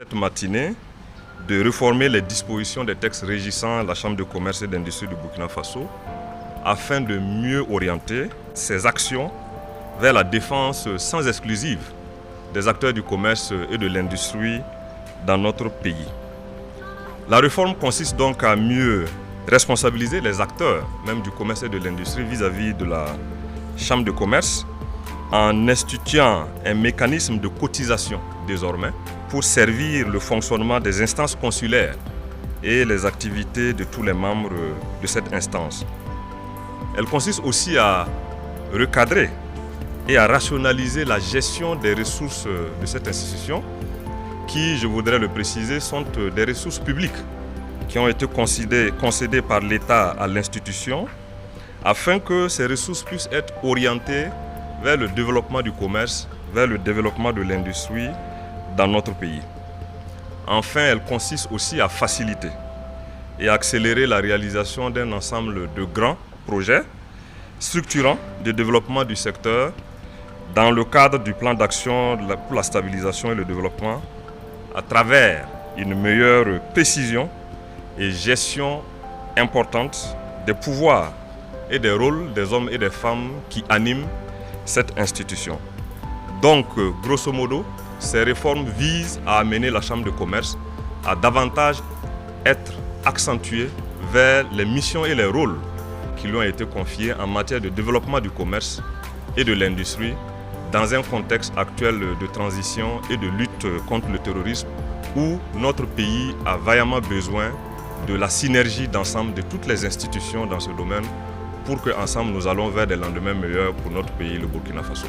Cette matinée, de réformer les dispositions des textes régissant la Chambre de commerce et d'industrie du Burkina Faso afin de mieux orienter ses actions vers la défense sans exclusive des acteurs du commerce et de l'industrie dans notre pays. La réforme consiste donc à mieux responsabiliser les acteurs même du commerce et de l'industrie vis-à-vis de la Chambre de commerce en instituant un mécanisme de cotisation désormais pour servir le fonctionnement des instances consulaires et les activités de tous les membres de cette instance. Elle consiste aussi à recadrer et à rationaliser la gestion des ressources de cette institution qui, je voudrais le préciser, sont des ressources publiques qui ont été concédées par l'État à l'institution afin que ces ressources puissent être orientées vers le développement du commerce, vers le développement de l'industrie dans notre pays. Enfin, elle consiste aussi à faciliter et accélérer la réalisation d'un ensemble de grands projets structurants de développement du secteur dans le cadre du plan d'action pour la stabilisation et le développement à travers une meilleure précision et gestion importante des pouvoirs et des rôles des hommes et des femmes qui animent cette institution. Donc, grosso modo, ces réformes visent à amener la Chambre de commerce à davantage être accentuée vers les missions et les rôles qui lui ont été confiés en matière de développement du commerce et de l'industrie dans un contexte actuel de transition et de lutte contre le terrorisme où notre pays a vaillamment besoin de la synergie d'ensemble de toutes les institutions dans ce domaine pour qu'ensemble nous allons vers des lendemains meilleurs pour notre pays, le Burkina Faso.